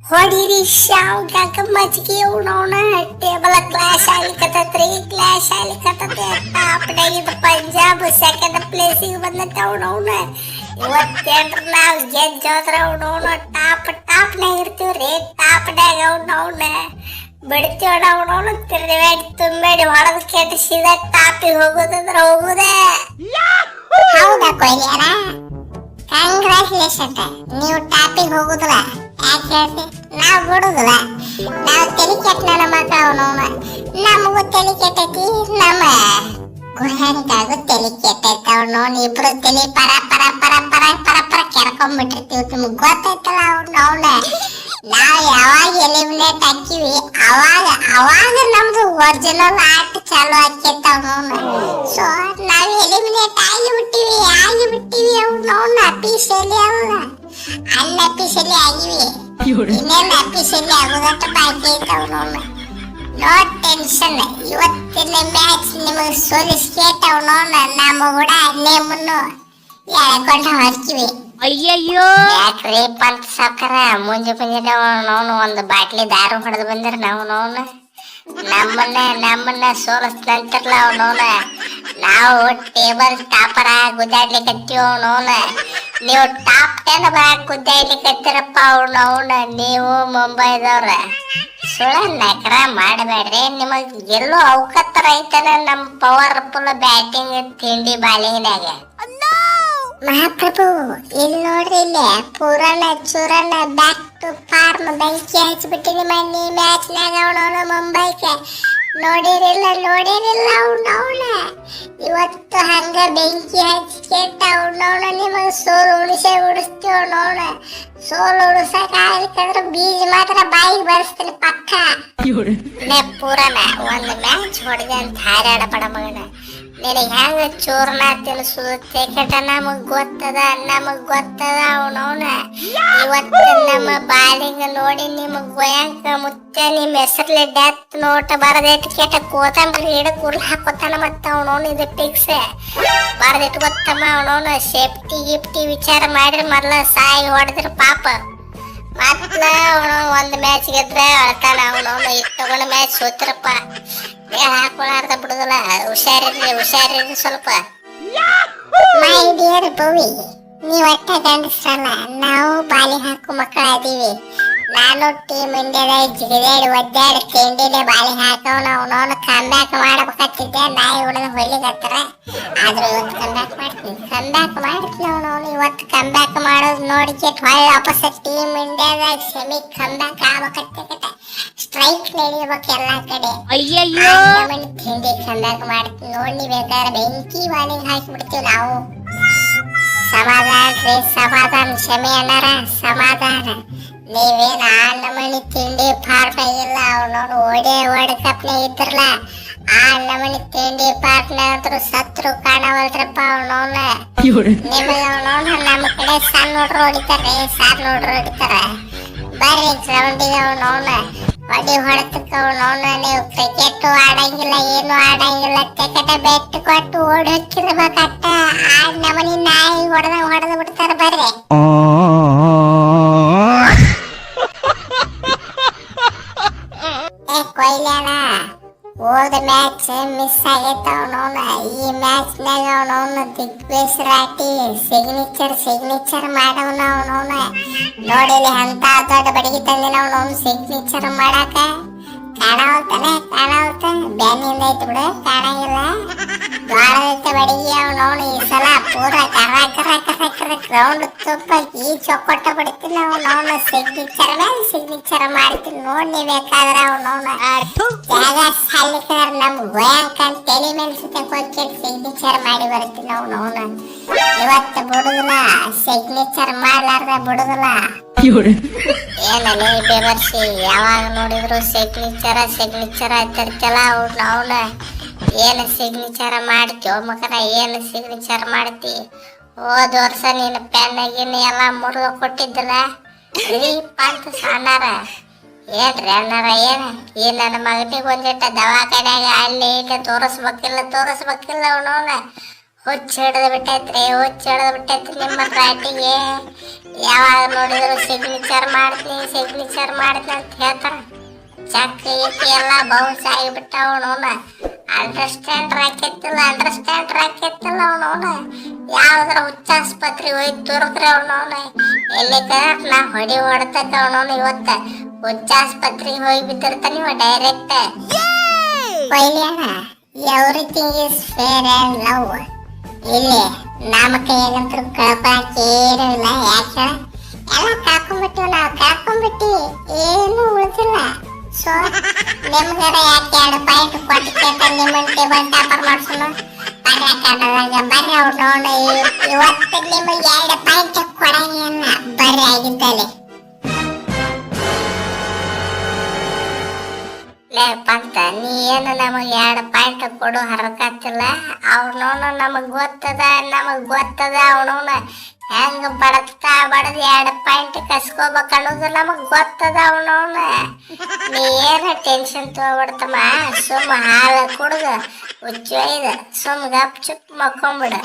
ಹೊಡೀರಿ ಶಾವ್ಗ್ಯಾಕ ಮಜ್ಜಿಗೆ ಉಣೋಣ ಟೇಬಲ್ ಕ್ಲಾಶ್ ಆಗ್ಲಿಕತ್ತೈತ್ರಿ ಕ್ಲಾಶ್ ಆಗ್ಲಿಕತ್ತೈತಿ ಟಾಪ್ನಾಗಿದ್ದ ಪಂಜಾಬ್ ಸೆಕೆಂಡ್ ಪ್ಲೇಸಿಗೆ ಬಂದೈತೆ ಉಣೋಣ ಇವತ್ತೇನ್ರ ನಾವು ಗೆದ್ದೋದ್ರ ಉಣೋಣ ಟಾಪ್ನಾಗ ಇರ್ತೀವ್ರಿ ಟಾಪ್ನಾಗ ಉಣೋಣ ಬಿಡ್ತೀವಣ ಉಣೋಣ ತಿರುಗಾಡಿ ತುಂಬೇಡಿ ಹೊಡೆದು ಕೆಟ್ಟು ಸೀದಾ ಟಾಪಿಗೆ ಹೋಗೋದಂದ್ರೆ ಹೋಗುದೇ. ಹೌದಾ ಕೊಯ್ಲಿಯಾರ, ಕಂಗ್ರಾಚುಲೇಷನ್. ನೀವು ಟಾಪಿಗೆ ಹೋಗುದಿಲ್ಲ, ಯಾಕೆ ಹೇಳ್ತಿ? ನಾವು ಬಿಡುದಿಲ್ಲ. ನಾವು ತಲೆ ಕೆಟ್ಟ ನನ್ನ ಮಕ್ಕಳು ನೋಡ, ನಮಗೂ ತಲೆ ಕೆಟ್ಟೈತಿ, ನಮ್ಮ ಗುಹೆನಿಗಾಗೂ ತಲೆ ಕೆಟ್ಟೈತಿ. ಅವ್ರು ನೋಡಿ ಇಬ್ರು ತಲೆ ಪರ ಪರ ಪರ ಪರ ಪರ ಪರ ಕೆರ್ಕೊಂಡ್ಬಿಟ್ಟಿರ್ತೀವಿ. ನಿಮ್ಗೆ ಗೊತ್ತೈತಲ್ಲ ಅವ್ನು ಅವನ ನಾವು ಯಾವಾಗ ಎಲಿಮಿನೇಟ್ ಹಾಕಿವಿ ಅವಾಗ ನಮ್ದು ಒರಿಜಿನಲ್ ಆಟ ಚಾಲು ಆಕೈತಾವ ನೋಡ. ಸೊ ನಾವ್ ಎಲಿಮಿನೇಟ್ ಆಗಿಬಿಟ್ಟಿವಿ ಅವ್ನ ಅಫಿಷಿಯಲಿ ಅನ್ಅಫಿಷಿಯಲಿ ಆಗಿವಿ. ಇನ್ನೇನು ಅಫಿಷಿಯಲಿ ಆಗೋದಟ್ಟ ಬಾಕಿ ಐತಾವ ನೋಡ. ನೋ ಟೆನ್ಷನ್, ಇವತ್ತಿನ ಮ್ಯಾಚ್ ನಿಮಗೆ ಸೋಲಿಸ್ಕೇತಾವ ನೋಡ. ನಮ್ಮ ಕೂಡ ನಿಮ್ಮನ್ನು ಎಳ್ಕೊಂಡು ಹೊರ್ಕಿವಿ. ಅಯ್ಯಯ್ಯೋ ಯಾಕ್ರಿ ಪಂತ ಸಾವ್ಕಾರ ಮುಂಜಾನೆ ನೋನು ಒಂದು ಬಾಟ್ಲಿ ದಾರು ಹೊಡೆದು ಬಂದಿರ ನಾವು ನೋನ ನಮ್ಮನ್ನ ಸೋಲಿಸ್ಲಂತಿರ್ಲ ಅವನೋನ. ನಾವು ಟೇಬಲ್ ಟಾಪರ ಗುದ್ದಾಡ್ಲಿಕತ್ತೀವಿ ಅವನೋನ. ನೀವು ಟಾಪ್ 10 ಬರಾಕ್ ಗುದ್ದಾಡ್ಲಿಕತ್ತೀರಪ್ಪ ಅವನವನ. ನೀವು ಮುಂಬೈದವ್ರ ಸುಳ ನಕರ ಮಾಡಬೇಡ್ರಿ. ನಿಮಗ್ ಗೆಲ್ಲೋ ಅವಕತ್ತರ ಐತನ ನಮ್ ಪವರ್ಫುಲ್ ಬ್ಯಾಟಿಂಗ್ ತಿಂಡಿ ಬಾಲಿನಾಗ. ಮಹಾಪ್ರಭು ಇಲ್ಲಿ ನೋಡ್ರಿ, ಇಲ್ಲಿ ಪೂರಣ ಚೂರಣ ಬ್ಯಾಕ್ ಟು ಫಾರ್ಮ್ ಬೆಂಕಿ ಹಚ್ಚಿಬಿಟ್ಟಿನಿ ಮಣ್ಣಿ ಮ್ಯಾಚ್ನಾಗ ಅವನವನ ಮುಂಬೈಗೆ. ನೋಡಿರಿಲ್ಲ ಅವನವನ ಇವತ್ತು ಹಂಗ ಬೆಂಕಿ ಹಚ್ಚಿಕೆಟ್ಟ ಅವನವನ ನಿಮಗೆ ಸೋಲು ಉಡಿಸ್ತೀವಿ ಅವನವನ. ಸೋಲು ಉಡಿಸಕ್ ಆಗ್ಲಿಕ್ಕಂದ್ರ ಬೀಜ ಮಾತ್ರ ಬಾಯಿಗೆ ಬರ್ಸ್ತೀನಿ ಪಕ್ಕ. ಪೂರನ ಒಂದು ಮ್ಯಾಚ್ ಹೊಡೆದೆ ಅಂತ ಹಾರಾಡಬೇಡ ಮಗನ. ನಿನಗೆ ಹೆಂಗ ಚೂರ್ಣ ತಿನ್ಸುತ್ತೆ ಕೆಟ್ಟ ನಮಗ್ ಗೊತ್ತದ ಅವನವನ. ಇವತ್ತು ನಮ್ಮ ಬಾಲಿಂಗ್ ನೋಡಿ ನಿಮಗ್ ಗೊಯಾಂಕ ಮುತ್ತೆ ನಿಮ್ ಹೆಸರ್ಲಿ ಡೆತ್ ನೋಟ್ ಬರದೇಟ್ ಕೆಟ್ಟ ಕೋತಂಬರಿ ಹಿಡ ಕುರ್ಲ್ ಹಾಕೋತಾನ. ಮತ್ತ ಅವನವನು ಇದು ಫಿಕ್ಸ್ ಬರದಿಟ್ಟು ಗೊತ್ತಮ್ಮ ಅವನವನ. ಸೇಫ್ಟಿ ಗಿಫ್ಟಿ ವಿಚಾರ ಮಾಡಿದ್ರೆ ಮೊದ್ಲ ಸಾಯಿ ಹೊಡೆದ್ರ ಪಾಪ. ಮತ್ಲ ಅವನು ಒಂದ್ ಮ್ಯಾಚ್ ಗೆದ್ರೆ ಅಳ್ತಾನ ಅವನವನು. ಈಗ ತಗೊಂಡ ಮ್ಯಾಚ್ ಸೋತ್ರಪ್ಪ ಹಾಕೊಳಾರ್ದ ಬಿಡುದಿಲ್ಲ. ಹುಷಾರಿರ್ರಿ ಸ್ವಲ್ಪ. ಮೈ ಡಿಯರ್ ಭವಿ, ನೀವ್ ಒಟ್ಟ ಗಂಡಸ್ರಲ್ಲ, ನಾವು ಬಾಲಿ ಹಾಕು ಮಕ್ಕಳು ಅದೀವಿ. ನಾನು ಟೀಮ್ ಇಂಡಿಯಾದಾಗ ಜಿಗಿದಾಡಿ ಒದ್ದಾಡಿ ತಿಂಡಿಲೆ ಬಾಲಿ ಹಾಕವನ ಅವನವನು ಕಂಬ್ಯಾಕ್ ಮಾಡ್ಬೇಕತ್ತಿದ್ದೆ. ನಾಯಿ ಹೊಡೆದು ಹೊಲಿಗತ್ತಾರ, ಆದ್ರೂ ಇವತ್ತು ಕಂಬ್ಯಾಕ್ ಮಾಡ್ತೀನಿ ಅವನವನು. ಇವತ್ತು ಕಂಬ್ಯಾಕ್ ಮಾಡೋದು ನೋಡಿಕೆಟ್ ಹೊಳ್ಳಿ ವಾಪಸ್ ಟೀಮ್ ಇಂಡಿಯಾದಾಗ ಸೆಮಿ ಕಂಬ್ಯಾಕ್ ಆಗ್ಬೇಕತ್ತ. ಸ್ಟ್ರೈಕ್ ನಡಿಬೇಕು ಎಲ್ಲಾ ಕಡೆ. ಅಯ್ಯಯ್ಯೋ ತಿಂಡಿ ಕಂಬ್ಯಾಕ್ ಮಾಡ್ತೀನಿ ನೋಡಿ. ಬೇಕಾದ್ರೆ ಬೆಂಕಿ ಬಾಲಿಗೆ ಹಾಕಿಬಿಡ್ತೀವಿ ನಾವು. ಸಮಾಧಾನ ಕ್ಷಮೆ ಅನ್ನಾರ ಸಮಾಧಾನ. ನೀವೇನ ಆ ನಮನಿ ತಿಂಡಿ ಪಾರ್ಟ್ ಆಗಿಲ್ಲ ಅವನೋಡು. ವರ್ಲ್ಡ್ ಕಪ್ನ ಇದ್ರಲ್ಲ ಆ ನಮನಿ ತಿಂಡಿ ಪಾರ್ಟ್ನ ಅಂತೂ ಸತ್ರು ಕಾಣವಲ್ರಪ್ಪ ಅವನವನ. ನಿಮಗೆ ಅವನವನ ನಮ್ಮ ಕಡೆ ಸಣ್ಣ ನೋಡ್ರು ಹೊಡಿತಾರೆ, ಸಾರ್ ನೋಡ್ರು ಹೊಡಿತಾರ. ಬರ್ರಿ ಗ್ರೌಂಡಿಗೆ ಅವನವನ ಹೊಡೆತಕ್ಕ ಅವನವನ. ನೀವು ಕ್ರಿಕೆಟ್ ಆಡಂಗಿಲ್ಲ, ಏನು ಆಡಂಗಿಲ್ಲ, ತೆಕಟ ಬೆಟ್ಟು ಕೊಟ್ಟು ಓಡಿ ಹೋಗಿರ್ಬೇಕಟ್ಟ. ಆ ನಮನಿ ನಾಯಿ ಹೊಡೆದು ಬಿಡ್ತಾರ. ಬರ್ರಿ ಕೊಯ್ಲಾನ ಹೋದ ಮ್ಯಾಚ್ ಮಿಸ್ ಆಗೈತ ಅವನವನ. ಈ ಮ್ಯಾಚ್ನಾಗ ಅವನವನ ದಿಗ್ಬೇಸರಾಟಿ ಸಿಗ್ನೇಚರ್ ಮಾಡವನ ಅವನವನ. ನೋಡಿಲಿ ಅಂತ ದೊಡ್ಡ ಬಡಗಿ ತಂದಿನ ಅವನವನು ಸಿಗ್ನೇಚರ್ ಮಾಡಾಕ. ಕಾಣವಲ್ತ ಬ್ಯಾನಿಂದ ಐತಿ ಬಿಡು, ಕಾಣಂಗಿಲ್ಲ. ದ್ವಾರದೈತೆ ಬಡಗಿ ಅವನವನು. ಈ ಸಲ ಪೂರ ಕರ ಗ್ರೌಂಡ್ ತುಪ್ಪ ಈ ಚೊಕ್ಕೊಟ್ಟ ಬಿಡ್ತೀನಿ ಅವನವನ. ಸಿಗ್ನೇಚರ್ ಮಾಡ್ತೀನಿ ನೋಡಿ. ನೀ ಬೇಕಾದ್ರೆ ಅವನವನ ಜಾಗ ಸಾಲಿಕರ ನಮ್ ಗೋಯಾಂಕ ತಲೆ ಮೇಲೆ ಸುತ್ತ ಕೊಚ್ಚಿ ಸಿಗ್ನೇಚರ್ ಮಾಡಿ ಬರ್ತೀನಿ ಅವನವನ. ಇವತ್ತು ಬಿಡುದಿಲ್ಲ, ಸಿಗ್ನೇಚರ್ ಮಾಡ್ಲಾರ್ದ ಬಿಡುದಿಲ್ಲ. ಏನಲ್ಲಿ ಬೇಬರ್ಸಿ ಯಾವಾಗ ನೋಡಿದ್ರು ಸಿಗ್ನೇಚರ್ ಆಯ್ತಿರ್ತಲ್ಲ ಅವನ. ಏನು ಸಿಗ್ನೇಚರ್ ಮಾಡ್ತೀವ ಮಕರ, ಏನು ಸಿಗ್ನೇಚರ್ ಮಾಡ್ತಿ? ಹೋದ ವರ್ಷ ನೀನು ಪೆನ್ನಾಗಿನ ಎಲ್ಲ ಮುರಿದು ಕೊಟ್ಟಿದ್ದಲ್ಲ ಅಂತ ಸಣ್ಣಾರ. ಏನ್ರಿ ಅಣ್ಣಾರ ಈ ನನ್ನ ಮಗನಿಗೆ ಒಂದಿಟ್ಟ ದವಾಖಾನ್ಯಾಗ ಅಲ್ಲಿ ಇಲ್ಲಿ ತೋರಿಸ್ಬೇಕಿಲ್ಲ ಅವನವನ. ಹುಚ್ಚ ಹಿಡಿದು ಬಿಟ್ಟೈತ್ರಿ ನಿಮ್ಮ ರಾಟಿಗೆ. ಯಾವಾಗ ನೋಡಿದ್ರು ಸಿಗ್ನೇಚರ್ ಮಾಡ್ತೀನಿ ಅಂತ ಹೇಳ್ತಾರ. ಚೆಕ್ ಈಕಿ ಎಲ್ಲ ಬೌನ್ಸ್ ಆಗಿಬಿಟ್ಟಾವ ಅವನವನ. ಅಂಡರ್ಸ್ಟ್ಯಾಂಡ್ ರಾಕೆತ್ತಿಲ್ಲ ಅವನವನ. ಯಾವ್ದಾರ ಹುಚ್ಚ ಆಸ್ಪತ್ರೆಗೆ ಹೋಗಿ ತುರುಕ್ರಿ ಅವನವನ. ಎಲ್ಲಿ ನಾ ಹೊಡಿತಕ್ಕ ಅವನವನ. ಇವತ್ತ ಹುಚ್ಚ ಆಸ್ಪತ್ರೆಗೆ ಹೋಗಿ ಬಿದ್ದಿರ್ತಾನ ಇವ ಡೈರೆಕ್ಟ್. ಕೊಯ್ಲಿಯಣ್ಣ, everything is fair and love. ಇಲ್ಲಿ ನಮ್ಮ ಕೈಯಾಗಂತೂ ಕಳಪಾಕೇನೂ ಇಲ್ಲ. ಯಾಕೆ ಎಲ್ಲ ಕಳ್ಕೊಂಡ್ಬಿಟ್ಟು ಏನು ಉಳಿದಿಲ್ಲ. ಸೊ ನಿಮ್ಗರ ಯಾಕೆ 2 ಪಾಯಿಂಟ್ ಕೊಟ್ಟು ನಿಮ್ಮ ಟೇಬಲ್ ಟಾಪರ್ ಮಾಡ್ಸೋಣ. ಬರ್ರಿ ಅವ್ನು ಇವತ್ತು ನಿಮಗೆ 2 ಪಾಯಿಂಟ್ ಕೊಡಂಗಿಲ್ಲ. ಬರ್ರಿ ಆಗಿದ್ದಲ್ಲಿ ಪಂತ ನೀ ಏನು ನಮಗ್ 2 ಪಾಯಿಂಟ್ ಕೊಡು ಹರಕತ್ತಿಲ್ಲ. ಅವನವನು ನಮಗ್ ಗೊತ್ತದ ಅವನವನ ಹೆಂಗ ಬಡದ್ 2 ಪಾಯಿಂಟ್ ಕಸ್ಕೋಬೇಕು ಅನ್ನೋದು ನಮಗ್ ಗೊತ್ತದ ಅವನವನ. ನೀ ಏನ ಟೆನ್ಷನ್ ತಗೋಬಿಡ್ತಮ್ಮ. ಸುಮ್ಮ ಹಾಲು ಕುಡ್ದು ಹುಚ್ಚೊಯ್ದು ಸುಮ್ ಗಪ್ ಚುಪ್ ಮಕ್ಕೊಂಬಿಡು.